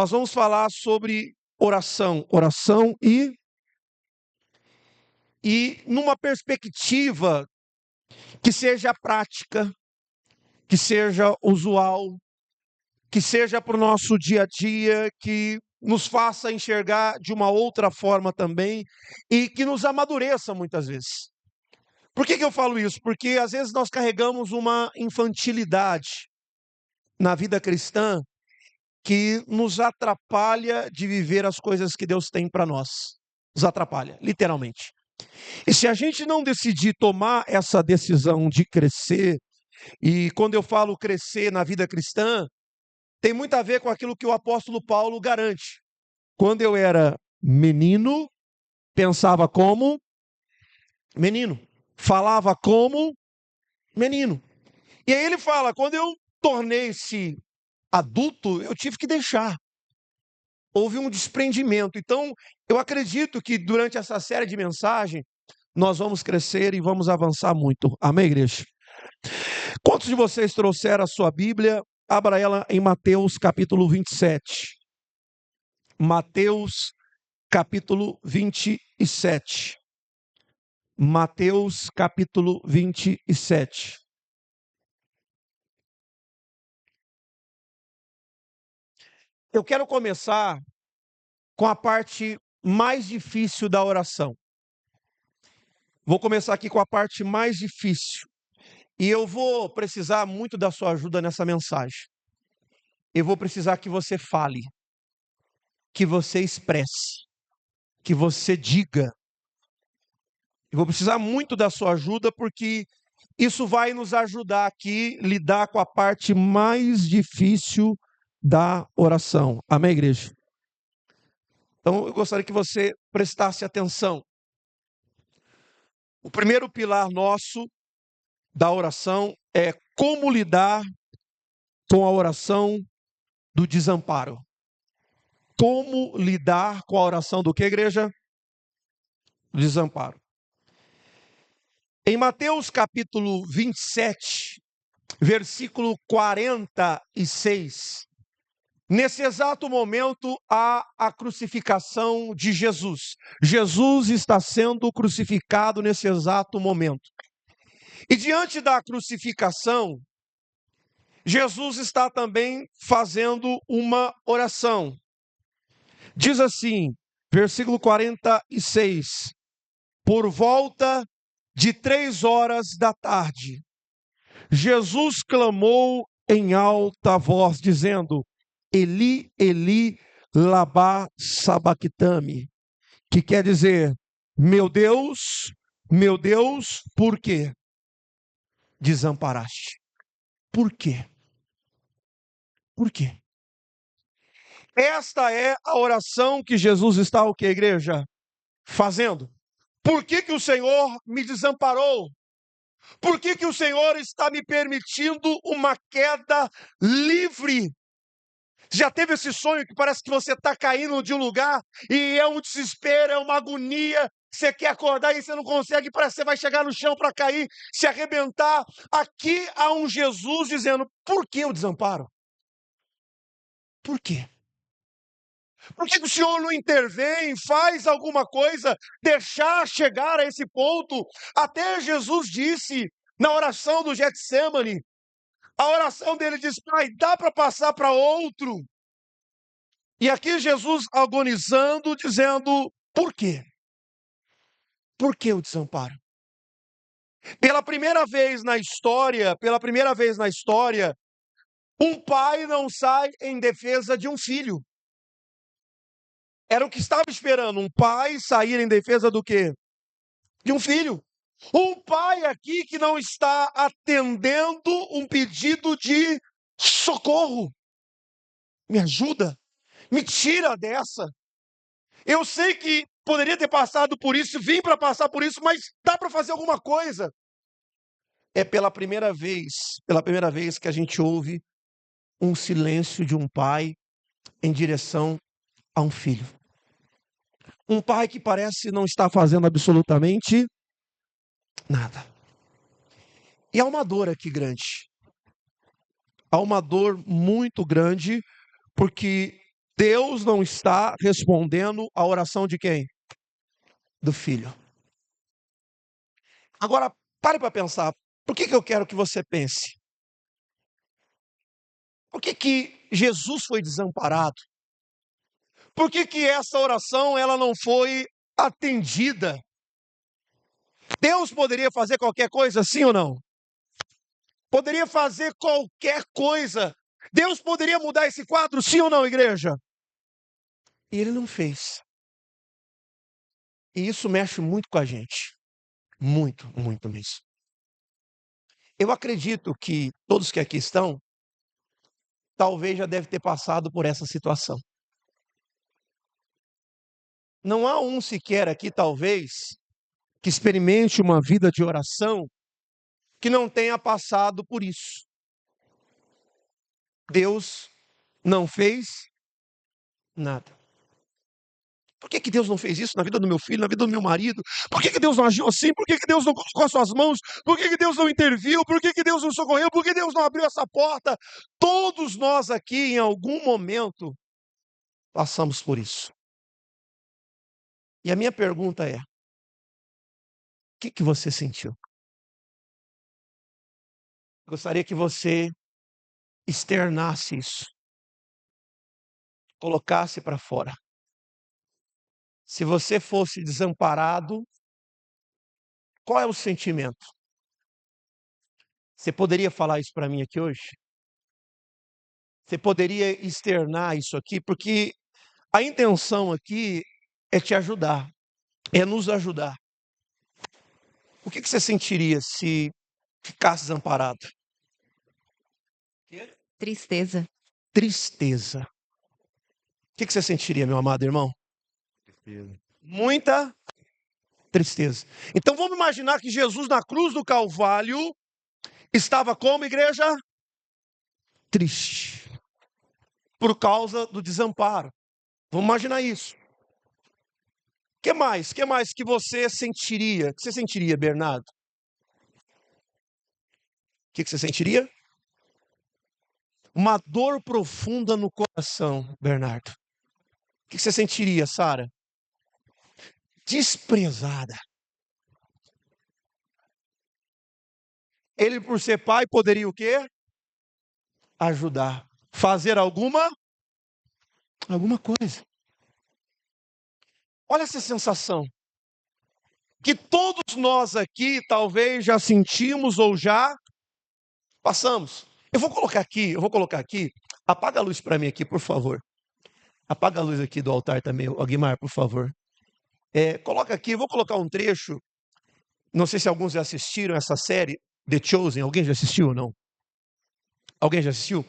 Nós vamos falar sobre oração, e numa perspectiva que seja prática, que seja usual, que seja para o nosso dia a dia, que nos faça enxergar de uma outra forma também e que nos amadureça muitas vezes. Por que eu falo isso? Porque às vezes nós carregamos uma infantilidade na vida cristã que nos atrapalha de viver as coisas que Deus tem para nós. Nos atrapalha, literalmente. E se a gente não decidir tomar essa decisão de crescer, e quando eu falo crescer na vida cristã, tem muito a ver com aquilo que o apóstolo Paulo garante. Quando eu era menino, pensava como menino, falava como menino. E aí ele fala, quando eu tornei-se adulto, eu tive que deixar. Houve um desprendimento. Então, eu acredito que durante essa série de mensagens, nós vamos crescer e vamos avançar muito. Amém, igreja? Quantos de vocês trouxeram a sua Bíblia? Abra ela em Mateus capítulo 27. Mateus capítulo 27. Mateus capítulo 27. Eu quero começar com a parte mais difícil da oração. Vou começar aqui com a parte mais difícil. E eu vou precisar muito da sua ajuda nessa mensagem. Eu vou precisar que você fale, que você expresse, que você diga. Eu vou precisar muito da sua ajuda porque isso vai nos ajudar aqui a lidar com a parte mais difícil da oração. Amém, igreja? Então, eu gostaria que você prestasse atenção. O primeiro pilar nosso da oração é como lidar com a oração do desamparo. Como lidar com a oração do que, igreja? Do desamparo. Em Mateus capítulo 27, versículo 46, nesse exato momento há a crucificação de Jesus. Jesus está sendo crucificado nesse exato momento. E diante da crucificação, Jesus está também fazendo uma oração. Diz assim, versículo 46, por volta de 3 horas da tarde, Jesus clamou em alta voz, dizendo, Eli, Eli, lama sabachthani, que quer dizer, meu Deus, por que desamparaste? Por quê? Por quê? Esta é a oração que Jesus está, o que, igreja? Fazendo. Por que o Senhor me desamparou? Por que o Senhor está me permitindo uma queda livre? Já teve esse sonho que parece que você está caindo de um lugar e é um desespero, é uma agonia, você quer acordar e você não consegue, parece que você vai chegar no chão para cair, se arrebentar. Aqui há um Jesus dizendo, por que o desamparo? Por quê? Por que o Senhor não intervém, faz alguma coisa, deixar chegar a esse ponto? Até Jesus disse na oração do Getsemane, a oração dele diz, Pai, dá para passar para outro? E aqui Jesus agonizando, dizendo, por quê? Por que o desamparo? Pela primeira vez na história, um pai não sai em defesa de um filho. Era o que estava esperando, um pai sair em defesa do quê? De um filho. Um pai aqui que não está atendendo um pedido de socorro. Me ajuda, me tira dessa. Eu sei que poderia ter passado por isso, vim para passar por isso, mas dá para fazer alguma coisa. É pela primeira vez que a gente ouve um silêncio de um pai em direção a um filho. Um pai que parece não estar fazendo absolutamente nada. E há uma dor aqui grande. Há uma dor muito grande, porque Deus não está respondendo a oração de quem? Do filho. Agora, pare para pensar. Por que eu quero que você pense? Por que Jesus foi desamparado? Por que essa oração ela não foi atendida? Deus poderia fazer qualquer coisa, sim ou não? Poderia fazer qualquer coisa. Deus poderia mudar esse quadro, sim ou não, igreja? E ele não fez. E isso mexe muito com a gente. Muito, muito mesmo. Eu acredito que todos que aqui estão, talvez já devem ter passado por essa situação. Não há um sequer aqui, talvez, que experimente uma vida de oração que não tenha passado por isso. Deus não fez nada. Por que Deus não fez isso na vida do meu filho, na vida do meu marido? Por que Deus não agiu assim? Por que Deus não colocou as suas mãos? Por que Deus não interviu? Por que Deus não socorreu? Por que Deus não abriu essa porta? Todos nós aqui, em algum momento, passamos por isso. E a minha pergunta é: o que você sentiu? Gostaria que você externasse isso, colocasse para fora. Se você fosse desamparado, qual é o sentimento? Você poderia falar isso para mim aqui hoje? Você poderia externar isso aqui? Porque a intenção aqui é te ajudar, é nos ajudar. O que você sentiria se ficasse desamparado? Tristeza. Tristeza. O que você sentiria, meu amado irmão? Tristeza. Muita tristeza. Então vamos imaginar que Jesus na cruz do Calvário estava como, igreja? Triste. Por causa do desamparo. Vamos imaginar isso. O que mais? Que mais que você sentiria? O que você sentiria, Bernardo? O que você sentiria? Uma dor profunda no coração, Bernardo. O que você sentiria, Sara? Desprezada. Ele, por ser pai, poderia o quê? Ajudar. Fazer alguma coisa. Olha essa sensação. Que todos nós aqui talvez já sentimos ou já passamos. Eu vou colocar aqui. Apaga a luz para mim aqui, por favor. Apaga a luz aqui do altar também, Aguimar, por favor. Coloca aqui, eu vou colocar um trecho. Não sei se alguns já assistiram essa série, The Chosen. Alguém já assistiu ou não? Alguém já assistiu?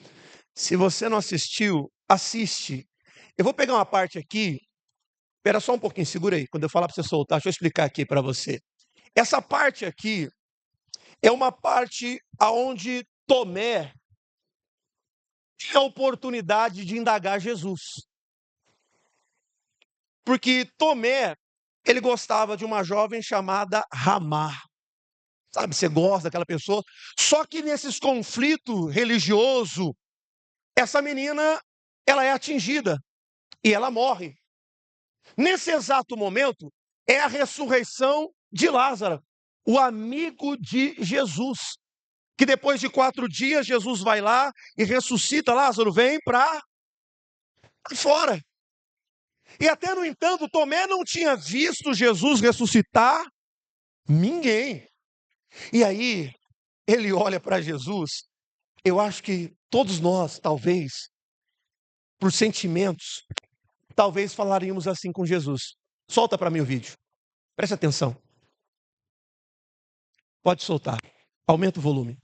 Se você não assistiu, assiste. Eu vou pegar uma parte aqui. Espera só um pouquinho, segura aí. Quando eu falar para você soltar, deixa eu explicar aqui para você. Essa parte aqui é uma parte aonde Tomé tinha a oportunidade de indagar Jesus. Porque Tomé, ele gostava de uma jovem chamada Ramá. Sabe, você gosta daquela pessoa. Só que nesses conflitos religiosos, essa menina, ela é atingida e ela morre. Nesse exato momento, é a ressurreição de Lázaro, o amigo de Jesus. Que depois de 4 dias, Jesus vai lá e ressuscita Lázaro, vem para fora. E até, no entanto, Tomé não tinha visto Jesus ressuscitar ninguém. E aí, ele olha para Jesus. Eu acho que todos nós, talvez, por sentimentos, talvez falaríamos assim com Jesus. Solta para mim o vídeo. Preste atenção. Pode soltar. Aumenta o volume.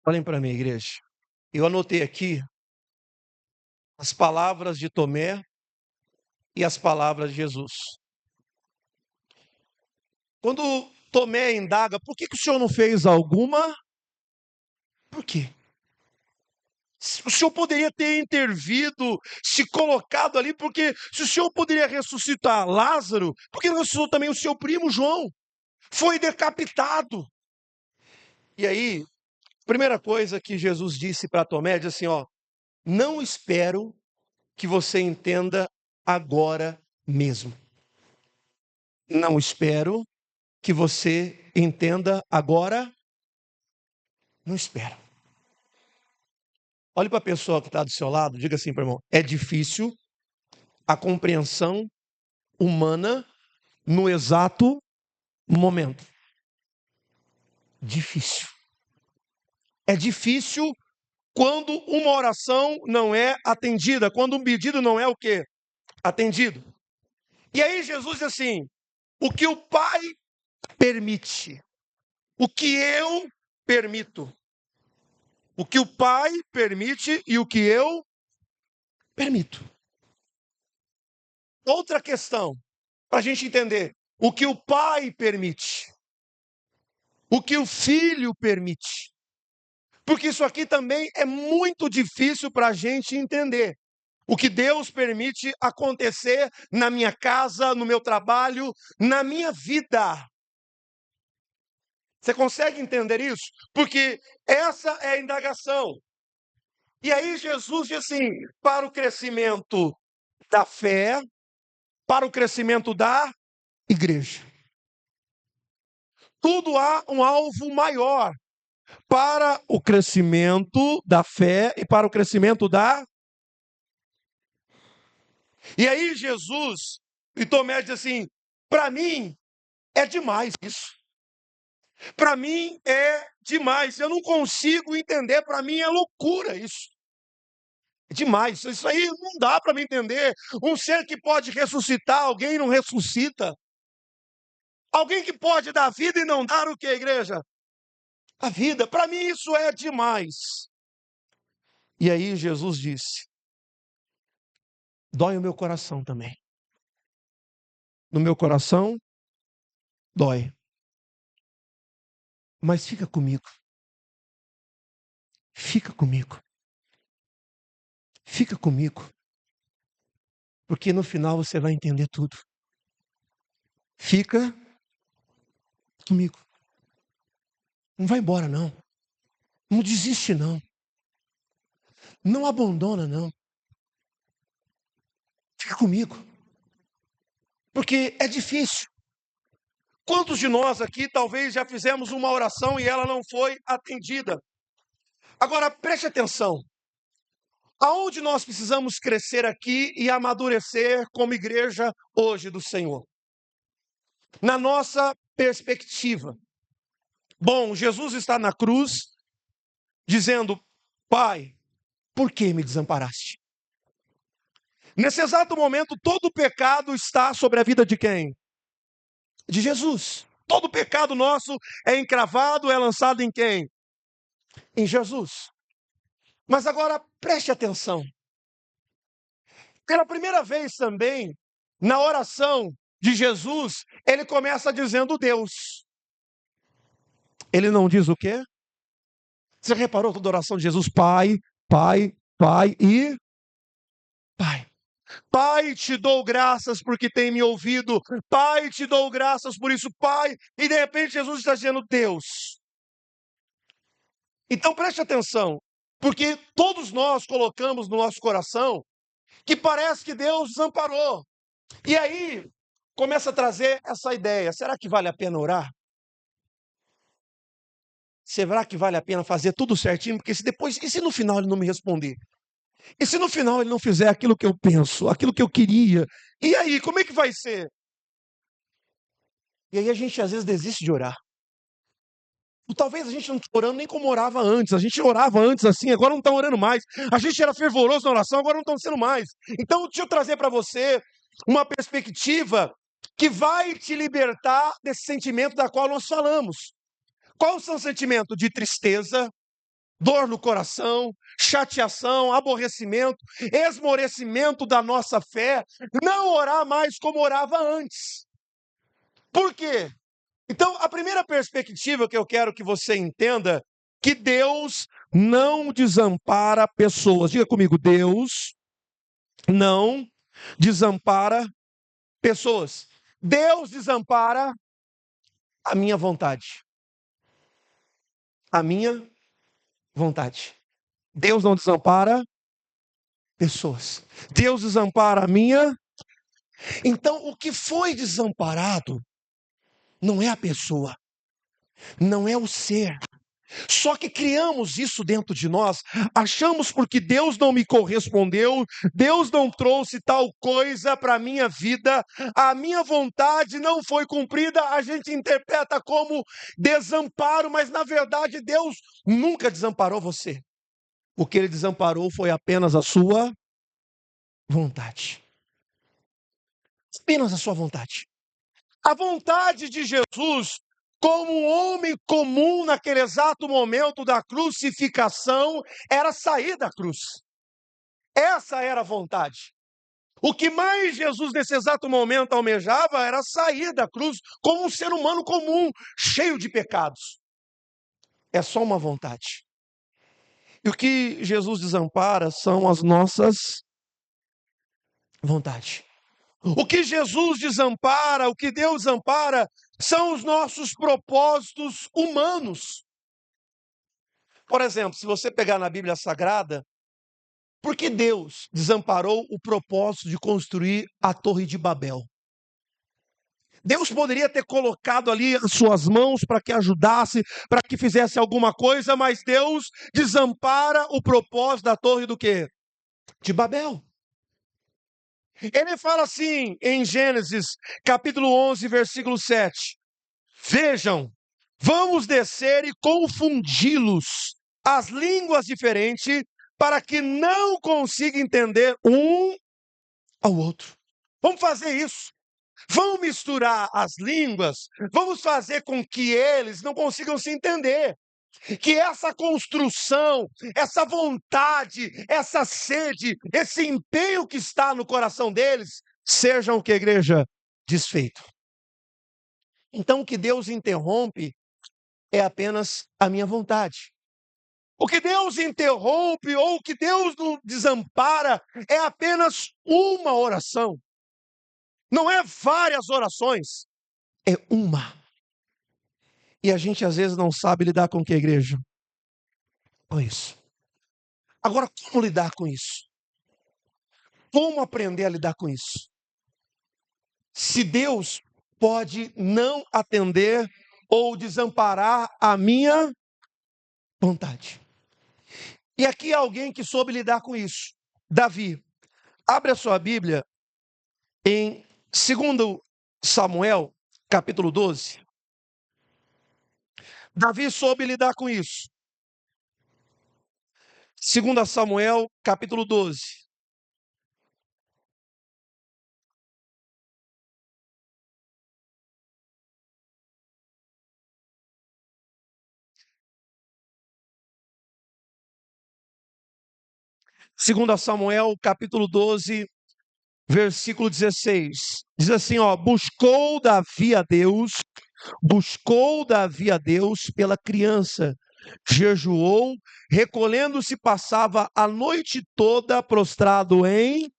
Olhem para mim, igreja. Eu anotei aqui as palavras de Tomé e as palavras de Jesus. Quando Tomé indaga, por que o senhor não fez alguma? Por quê? O senhor poderia ter intervido, se colocado ali, porque se o senhor poderia ressuscitar Lázaro, por que não ressuscitou também o seu primo João? Foi decapitado. E aí, primeira coisa que Jesus disse para Tomé, diz assim, ó, não espero que você entenda agora mesmo. Não espero que você entenda agora. Não espero. Olhe para a pessoa que está do seu lado, diga assim para o irmão, é difícil a compreensão humana no exato momento. Difícil. É difícil quando uma oração não é atendida, quando um pedido não é o quê? Atendido. E aí Jesus diz assim, o que o Pai permite, o que eu permito. O que o Pai permite e o que eu permito. Outra questão, para a gente entender. O que o Pai permite. O que o Filho permite. Porque isso aqui também é muito difícil para a gente entender. O que Deus permite acontecer na minha casa, no meu trabalho, na minha vida. Você consegue entender isso? Porque essa é a indagação. E aí Jesus diz assim, para o crescimento da fé, para o crescimento da igreja. Tudo há um alvo maior para o crescimento da fé e para o crescimento da... E aí Jesus e Tomé diz assim, para mim é demais isso. Para mim é demais, eu não consigo entender, para mim é loucura isso. É demais, isso aí não dá para me entender. Um ser que pode ressuscitar, alguém não ressuscita. Alguém que pode dar vida e não dar o que, igreja? A vida. Para mim isso é demais. E aí Jesus disse, dói o meu coração também. No meu coração, dói. Mas fica comigo. Fica comigo. Fica comigo. Porque no final você vai entender tudo. Fica comigo. Não vai embora, não. Não desiste, não. Não abandona, não. Fica comigo. Porque é difícil. Quantos de nós aqui talvez já fizemos uma oração e ela não foi atendida? Agora, preste atenção. Aonde nós precisamos crescer aqui e amadurecer como igreja hoje do Senhor? Na nossa perspectiva. Bom, Jesus está na cruz, dizendo: Pai, por que me desamparaste? Nesse exato momento, todo o pecado está sobre a vida de quem? De Jesus. Todo o pecado nosso é encravado, é lançado em quem? Em Jesus. Mas agora preste atenção. Pela primeira vez também, na oração de Jesus, ele começa dizendo Deus. Ele não diz o quê? Você reparou toda a oração de Jesus? Pai, Pai, Pai e Pai. Pai, te dou graças porque tem me ouvido. Pai, te dou graças por isso, Pai. E de repente Jesus está dizendo Deus. Então preste atenção, porque todos nós colocamos no nosso coração que parece que Deus desamparou. E aí começa a trazer essa ideia: será que vale a pena orar? Será que vale a pena fazer tudo certinho? Porque se depois, e se no final ele não me responder? E se no final ele não fizer aquilo que eu penso, aquilo que eu queria? E aí, como é que vai ser? E aí a gente às vezes desiste de orar. Ou talvez a gente não esteja orando nem como orava antes. A gente orava antes assim, agora não está orando mais. A gente era fervoroso na oração, agora não estão sendo mais. Então, deixa eu trazer para você uma perspectiva que vai te libertar desse sentimento da qual nós falamos. Qual é o seu sentimento? De tristeza, dor no coração, chateação, aborrecimento, esmorecimento da nossa fé, não orar mais como orava antes. Por quê? Então, a primeira perspectiva que eu quero que você entenda, que Deus não desampara pessoas. Diga comigo, Deus não desampara pessoas. Deus desampara a minha vontade. A minha vontade. Deus não desampara pessoas. Deus desampara a minha. Então, o que foi desamparado não é a pessoa, não é o ser. Só que criamos isso dentro de nós, achamos porque Deus não me correspondeu, Deus não trouxe tal coisa para a minha vida, a minha vontade não foi cumprida, a gente interpreta como desamparo, mas na verdade Deus nunca desamparou você. O que Ele desamparou foi apenas a sua vontade. Apenas a sua vontade. A vontade de Jesus, como um homem comum naquele exato momento da crucificação, era sair da cruz. Essa era a vontade. O que mais Jesus nesse exato momento almejava era sair da cruz como um ser humano comum, cheio de pecados. É só uma vontade. E o que Jesus desampara são as nossas vontades. O que Jesus desampara, o que Deus ampara, são os nossos propósitos humanos. Por exemplo, se você pegar na Bíblia Sagrada, por que Deus desamparou o propósito de construir a Torre de Babel? Deus poderia ter colocado ali as suas mãos para que ajudasse, para que fizesse alguma coisa, mas Deus desampara o propósito da Torre do quê? De Babel. Ele fala assim em Gênesis, capítulo 11, versículo 7. Vejam, vamos descer e confundi-los, as línguas diferentes, para que não consiga entender um ao outro. Vamos fazer isso. Vamos misturar as línguas, vamos fazer com que eles não consigam se entender. Que essa construção, essa vontade, essa sede, esse empenho que está no coração deles, sejam o que, igreja? Desfeito. Então, o que Deus interrompe é apenas a minha vontade. O que Deus interrompe ou o que Deus não desampara é apenas uma oração. Não é várias orações, é uma. E a gente às vezes não sabe lidar com o que, igreja? Com isso. Agora, como lidar com isso? Como aprender a lidar com isso? Se Deus pode não atender ou desamparar a minha vontade. E aqui há alguém que soube lidar com isso. Davi. Abre a sua Bíblia em 2 Samuel, capítulo 12. Davi soube lidar com isso. 2 Samuel, capítulo 12. Segunda Samuel, capítulo 12, versículo 16. Diz assim, ó: buscou Davi a Deus pela criança, jejuou, recolhendo-se, passava a noite toda prostrado em...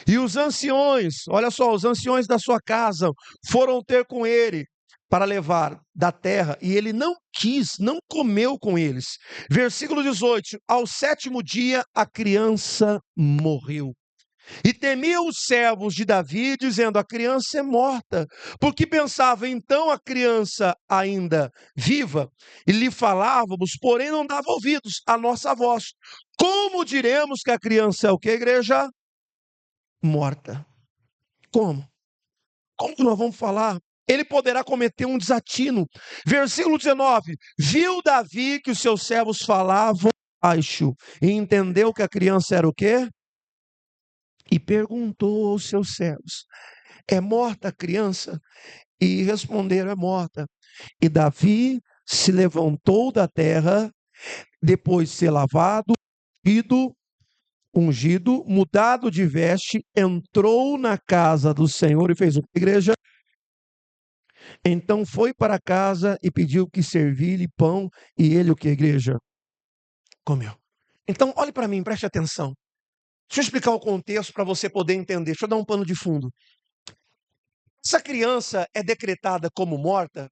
E os anciões, olha só, os anciões da sua casa foram ter com ele para levar da terra, e ele não quis, não comeu com eles. Versículo 18: ao sétimo dia a criança morreu. E temiam os servos de Davi, dizendo: a criança é morta. Porque pensava, então a criança ainda viva, e lhe falávamos, porém não dava ouvidos à nossa voz. Como diremos que a criança é o que, igreja? Morta. Como? Como que nós vamos falar? Ele poderá cometer um desatino. Versículo 19: viu Davi que os seus servos falavam baixo, e entendeu que a criança era o quê? E perguntou aos seus servos: é morta a criança? E responderam: é morta. E Davi se levantou da terra, depois de ser lavado, ungido, mudado de veste, entrou na casa do Senhor e fez o que, igreja? Então foi para casa e pediu que servir-lhe pão, e ele o que, igreja? Comeu. Então, olhe para mim, preste atenção. Deixa eu explicar o contexto para você poder entender. Deixa eu dar um pano de fundo. Essa criança é decretada como morta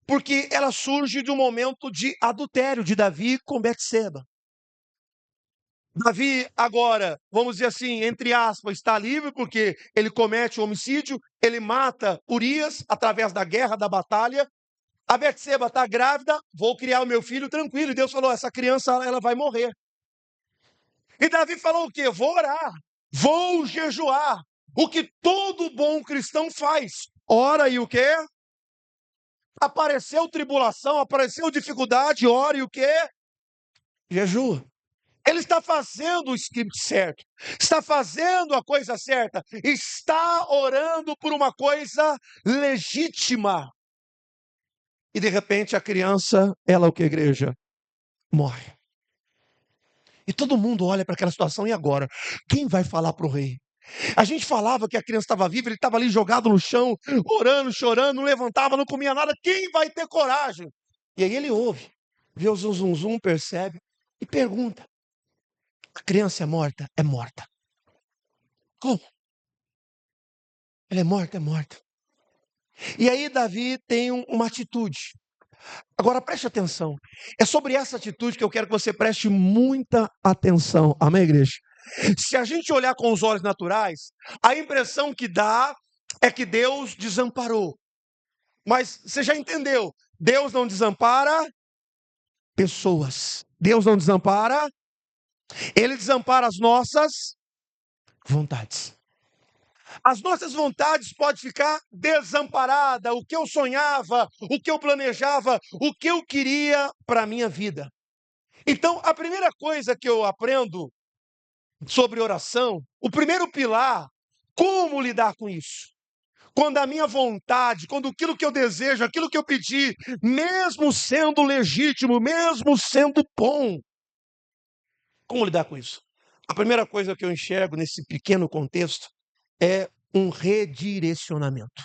porque ela surge de um momento de adultério de Davi com Betseba. Davi agora, vamos dizer assim, entre aspas, está livre porque ele comete o homicídio, ele mata Urias através da guerra, da batalha. A Betseba está grávida, vou criar o meu filho tranquilo. E Deus falou, essa criança ela vai morrer. E Davi falou o quê? Vou orar, vou jejuar. O que todo bom cristão faz. Ora e o quê? Apareceu tribulação, apareceu dificuldade, ora e o quê? Jejua. Ele está fazendo o script certo, está fazendo a coisa certa, está orando por uma coisa legítima. E de repente a criança, ela o que, igreja? Morre. E todo mundo olha para aquela situação, e agora? Quem vai falar para o rei? A gente falava que a criança estava viva, ele estava ali jogado no chão, orando, chorando, não levantava, não comia nada. Quem vai ter coragem? E aí ele ouve, vê o zum, zum, zum, percebe e pergunta: a criança é morta? É morta. Como? Ela é morta? É morta. E aí Davi tem uma atitude. Agora preste atenção. É sobre essa atitude que eu quero que você preste muita atenção. Amém, igreja? Se a gente olhar com os olhos naturais, a impressão que dá é que Deus desamparou. Mas você já entendeu? Deus não desampara pessoas. Deus não desampara. Ele desampara as nossas vontades. As nossas vontades podem ficar desamparadas. O que eu sonhava, o que eu planejava, o que eu queria para a minha vida. Então, a primeira coisa que eu aprendo sobre oração, o primeiro pilar, como lidar com isso? Quando a minha vontade, quando aquilo que eu desejo, aquilo que eu pedi, mesmo sendo legítimo, mesmo sendo bom, como lidar com isso? A primeira coisa que eu enxergo nesse pequeno contexto é um redirecionamento.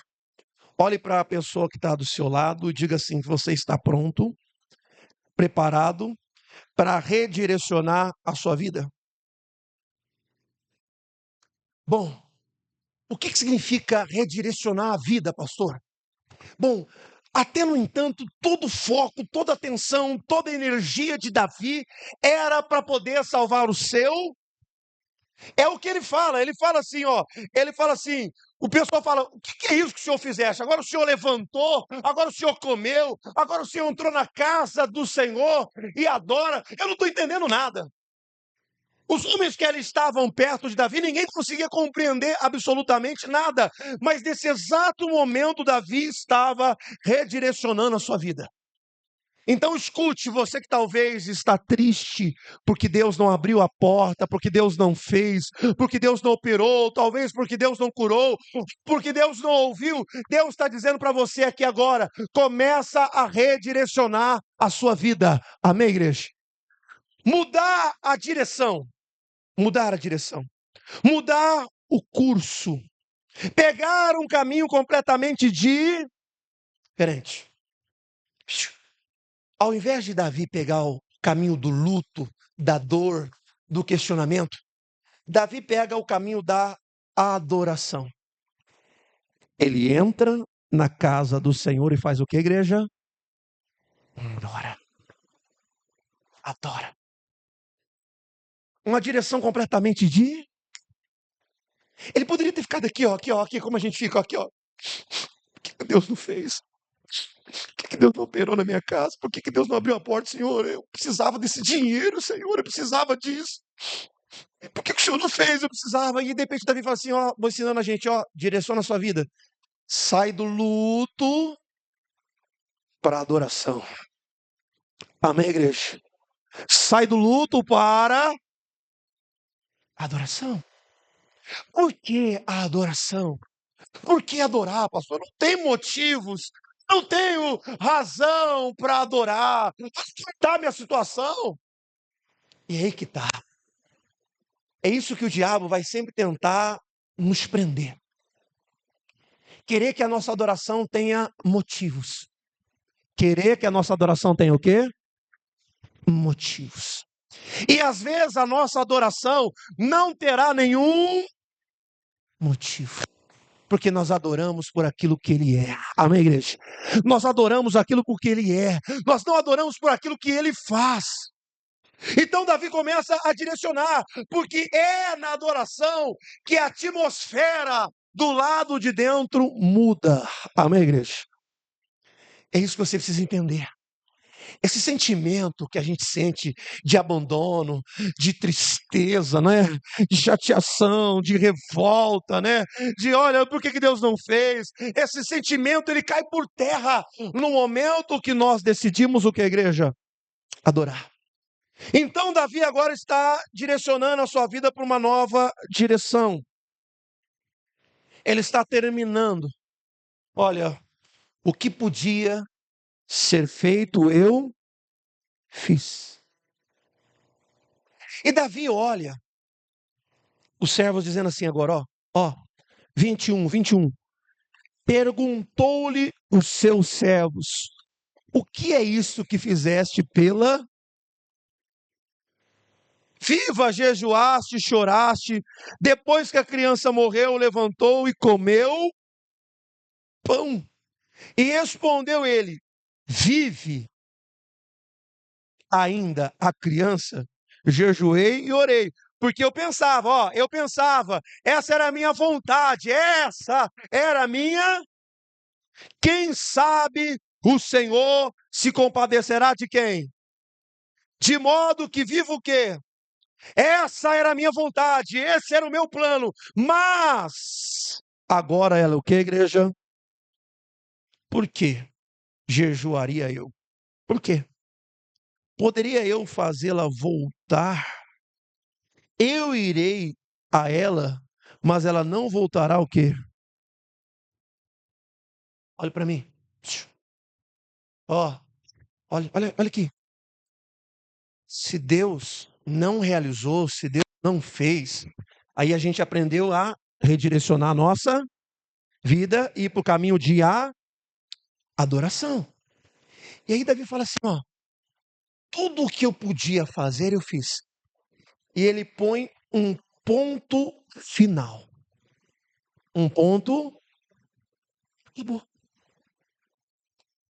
Olhe para a pessoa que está do seu lado e diga assim: que você está pronto, preparado para redirecionar a sua vida? Bom, o que significa redirecionar a vida, pastor? Bom, até no entanto, todo o foco, toda a atenção, toda a energia de Davi era para poder salvar o seu. É o que ele fala assim, ó, ele fala assim, o pessoal fala: o que é isso que o senhor fizeste? Agora o senhor levantou, agora o senhor comeu, agora o senhor entrou na casa do Senhor e adora. Eu não estou entendendo nada. Os homens que ali estavam perto de Davi, ninguém conseguia compreender absolutamente nada. Mas nesse exato momento, Davi estava redirecionando a sua vida. Então escute, você que talvez está triste porque Deus não abriu a porta, porque Deus não fez, porque Deus não operou, talvez porque Deus não curou, porque Deus não ouviu. Deus está dizendo para você aqui agora, começa a redirecionar a sua vida. Amém, igreja? Mudar a direção, mudar a direção, mudar o curso, pegar um caminho completamente diferente. Ao invés de Davi pegar o caminho do luto, da dor, do questionamento, Davi pega o caminho da adoração. Ele entra na casa do Senhor e faz o que, igreja? Adora. Adora. Uma direção completamente de... Ele poderia ter ficado aqui, ó, aqui como a gente fica, aqui, ó. Por que Deus não fez? Por que Deus não operou na minha casa? Por que Deus não abriu a porta, Senhor? Eu precisava desse dinheiro, Senhor, eu precisava disso. Por que o Senhor não fez? Eu precisava. E de repente Davi fala assim, ó, vou ensinando a gente, ó, direciona a sua vida. Sai do luto para a adoração. Amém, igreja? Sai do luto para a adoração. Por que a adoração? Por que adorar, pastor? Não tem motivos. Não tenho razão para adorar. Está a minha situação. E aí que tá. É isso que o diabo vai sempre tentar nos prender. Querer que a nossa adoração tenha motivos. Querer que a nossa adoração tenha o quê? Motivos. E às vezes a nossa adoração não terá nenhum motivo. Porque nós adoramos por aquilo que Ele é. Amém, igreja? Nós adoramos aquilo por que Ele é. Nós não adoramos por aquilo que Ele faz. Então Davi começa a direcionar, porque é na adoração que a atmosfera do lado de dentro muda. Amém, igreja? É isso que você precisa entender. Esse sentimento que a gente sente de abandono, de tristeza, né? De chateação, de revolta, né? De olha, por que Deus não fez? Esse sentimento ele cai por terra no momento que nós decidimos o que, igreja? Adorar. Então Davi agora está direcionando a sua vida para uma nova direção. Ele está terminando. Olha, o que podia ser feito eu fiz. E Davi olha os servos dizendo assim agora, ó, 21. Perguntou-lhe os seus servos, o que é isso que fizeste pela... Viva, jejuaste, choraste, depois que a criança morreu, levantou e comeu pão. E respondeu ele, vive ainda a criança? Jejuei e orei. Porque eu pensava, essa era a minha vontade, essa era a minha... Quem sabe o Senhor se compadecerá de quem? De modo que viva o quê? Essa era a minha vontade, esse era o meu plano, mas agora ela é o que, igreja? Por que jejuaria eu? Por quê? Poderia eu fazê-la voltar? Eu irei a ela, mas ela não voltará o quê? Olha para mim. Ó, olha aqui. Se Deus não realizou, se Deus não fez, aí a gente aprendeu a redirecionar a nossa vida e ir para o caminho de adoração. E aí Davi fala assim, ó, tudo o que eu podia fazer eu fiz. E ele põe um ponto final. Um ponto, acabou.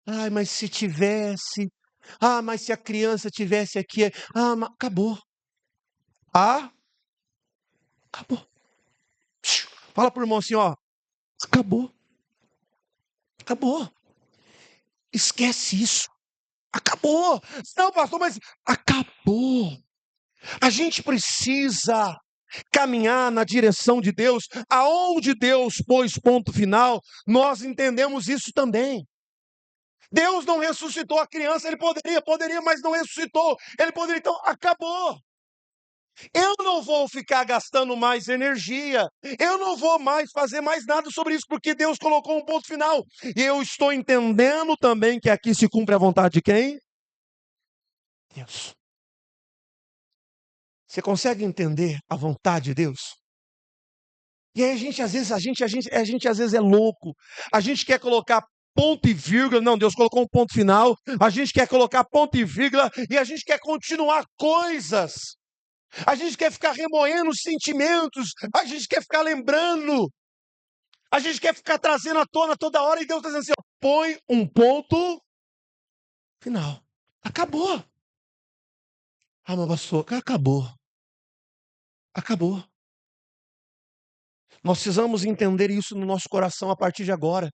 Ai, mas se tivesse, mas se a criança tivesse aqui, mas acabou. Acabou. Fala pro irmão assim, ó, acabou. Acabou. Esquece isso. Acabou. Não, pastor, mas acabou. A gente precisa caminhar na direção de Deus. Aonde Deus pôs ponto final, nós entendemos isso também. Deus não ressuscitou a criança, ele poderia, mas não ressuscitou. Ele poderia, então acabou. Eu não vou ficar gastando mais energia. Eu não vou mais fazer mais nada sobre isso, porque Deus colocou um ponto final. E eu estou entendendo também que aqui se cumpre a vontade de quem? Deus. Você consegue entender a vontade de Deus? E aí a gente às vezes é louco. A gente quer colocar ponto e vírgula. Não, Deus colocou um ponto final. A gente quer colocar ponto e vírgula e a gente quer continuar coisas. A gente quer ficar remoendo os sentimentos. A gente quer ficar lembrando. A gente quer ficar trazendo à tona toda hora e Deus está dizendo assim, ó, põe um ponto final. Acabou. Ah, mas pastor, acabou. Acabou. Nós precisamos entender isso no nosso coração a partir de agora.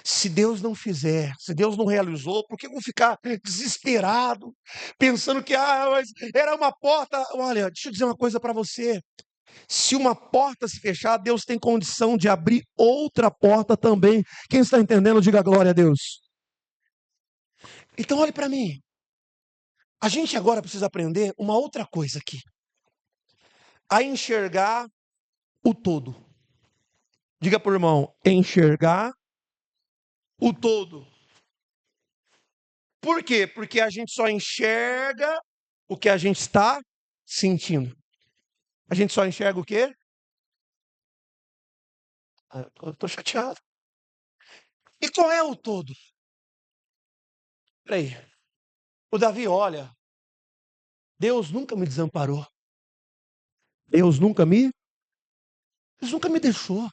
Se Deus não fizer, se Deus não realizou, por que eu vou ficar desesperado, pensando que mas era uma porta? Olha, deixa eu dizer uma coisa para você. Se uma porta se fechar, Deus tem condição de abrir outra porta também. Quem está entendendo, diga glória a Deus. Então, olhe para mim. A gente agora precisa aprender uma outra coisa aqui: a enxergar o todo. Diga para o irmão, enxergar o todo. Por quê? Porque a gente só enxerga o que a gente está sentindo. A gente só enxerga o quê? Eu estou chateado. E qual é o todo? Peraí. O Davi olha. Deus nunca me desamparou. Deus nunca me deixou.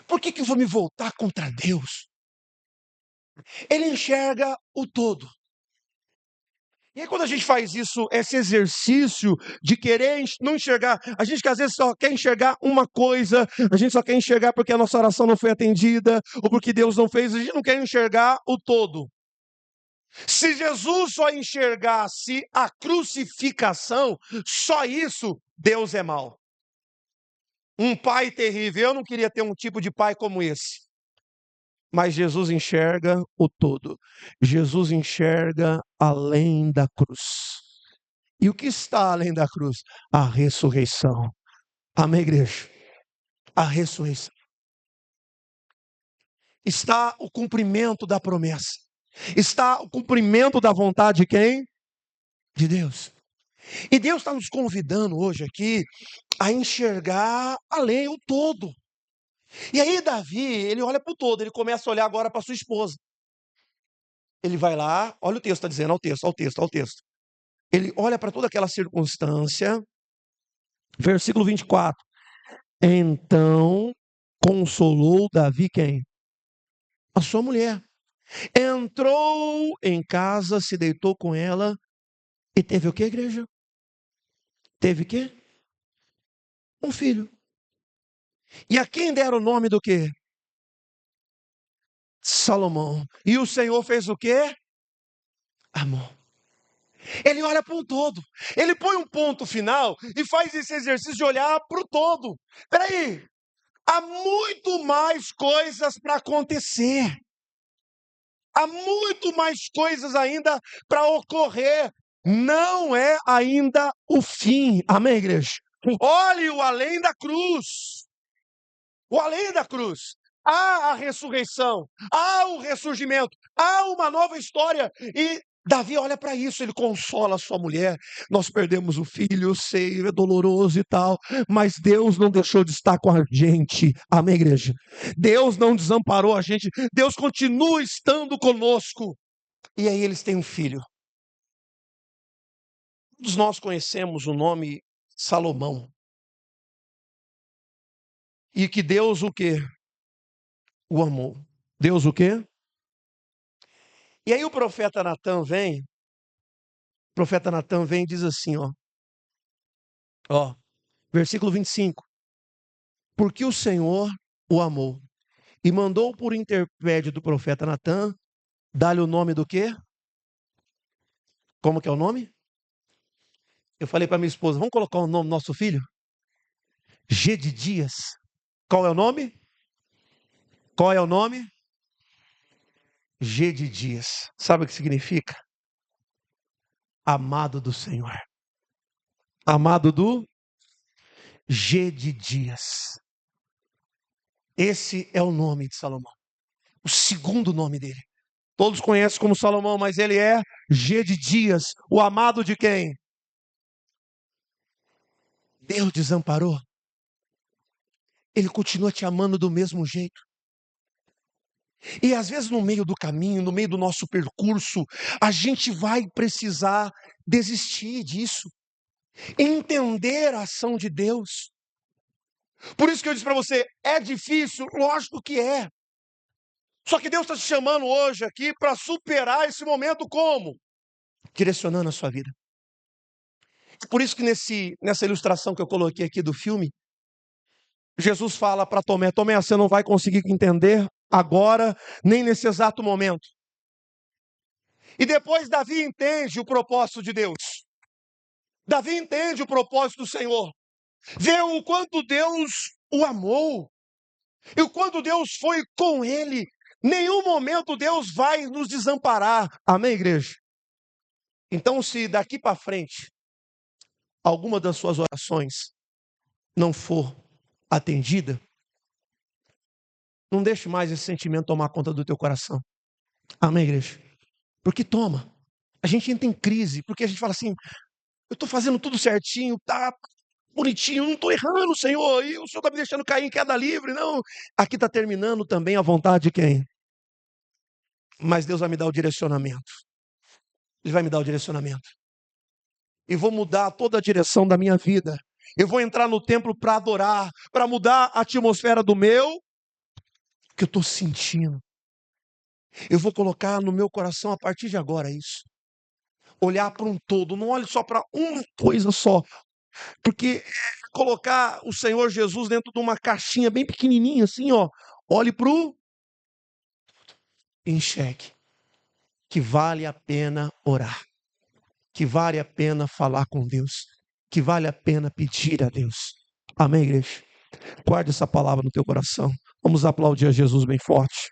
Por que eu vou me voltar contra Deus? Ele enxerga o todo. E aí, quando a gente faz isso, esse exercício de querer não enxergar, a gente que às vezes só quer enxergar uma coisa, a gente só quer enxergar porque a nossa oração não foi atendida, ou porque Deus não fez, a gente não quer enxergar o todo. Se Jesus só enxergasse a crucificação, só isso, Deus é mau. Um pai terrível. Eu não queria ter um tipo de pai como esse. Mas Jesus enxerga o todo. Jesus enxerga além da cruz. E o que está além da cruz? A ressurreição. Amém, igreja? A ressurreição. Está o cumprimento da promessa. Está o cumprimento da vontade de quem? De Deus. E Deus está nos convidando hoje aqui a enxergar além o todo. E aí Davi, ele olha para o todo, ele começa a olhar agora para sua esposa. Ele vai lá, olha o texto, está dizendo, olha o texto. Ele olha para toda aquela circunstância, versículo 24. Então consolou Davi quem? A sua mulher. Entrou em casa, se deitou com ela e teve o que, igreja? Teve o quê? Um filho. E a quem deram o nome do quê? Salomão. E o Senhor fez o quê? Amor. Ele olha para o todo. Ele põe um ponto final e faz esse exercício de olhar para o todo. Espera aí. Há muito mais coisas para acontecer. Há muito mais coisas ainda para ocorrer. Não é ainda o fim. Amém, igreja? Olhe o além da cruz. O além da cruz. Há a ressurreição. Há o ressurgimento. Há uma nova história. E Davi olha para isso, ele consola a sua mulher. Nós perdemos o filho, eu sei, é doloroso e tal, mas Deus não deixou de estar com a gente. Amém, igreja? Deus não desamparou a gente. Deus continua estando conosco. E aí eles têm um filho. Todos nós conhecemos o nome Salomão. E que Deus o quê? O amou. Deus o quê? E aí o profeta Natan vem e diz assim, ó, versículo 25. Porque o Senhor o amou e mandou por intermédio do profeta Natan dar-lhe o nome do quê? Como que é o nome? Eu falei para minha esposa, vamos colocar o nome do nosso filho? G de Dias. Qual é o nome? Qual é o nome? G de dias. Sabe o que significa? Amado do Senhor. Amado do G de dias. Esse é o nome de Salomão. O segundo nome dele. Todos conhecem como Salomão, mas ele é G de dias. O amado de quem? Deus desamparou. Ele continua te amando do mesmo jeito. E às vezes no meio do caminho, no meio do nosso percurso, a gente vai precisar desistir disso. Entender a ação de Deus. Por isso que eu disse para você, é difícil? Lógico que é. Só que Deus está te chamando hoje aqui para superar esse momento como? Direcionando a sua vida. Por isso que nessa ilustração que eu coloquei aqui do filme, Jesus fala para Tomé, Tomé, você não vai conseguir entender agora, nem nesse exato momento. E depois Davi entende o propósito de Deus. Davi entende o propósito do Senhor. Vê o quanto Deus o amou. E o quanto Deus foi com ele. Nenhum momento Deus vai nos desamparar. Amém, igreja? Então, se daqui para frente, alguma das suas orações não for atendida, não deixe mais esse sentimento tomar conta do teu coração. Amém, igreja? Porque toma. A gente entra em crise, porque a gente fala assim, eu estou fazendo tudo certinho, tá bonitinho, não estou errando, Senhor, e o Senhor está me deixando cair em queda livre, não. Aqui está terminando também a vontade de quem? Mas Deus vai me dar o direcionamento. Ele vai me dar o direcionamento. E vou mudar toda a direção da minha vida. Eu vou entrar no templo para adorar, para mudar a atmosfera do meu, que eu estou sentindo. Eu vou colocar no meu coração a partir de agora isso. Olhar para um todo, não olhe só para uma coisa só. Porque colocar o Senhor Jesus dentro de uma caixinha bem pequenininha assim, ó. Olhe para o enxergue. Que vale a pena orar. Que vale a pena falar com Deus. Que vale a pena pedir a Deus. Amém, igreja? Guarde essa palavra no teu coração. Vamos aplaudir a Jesus bem forte.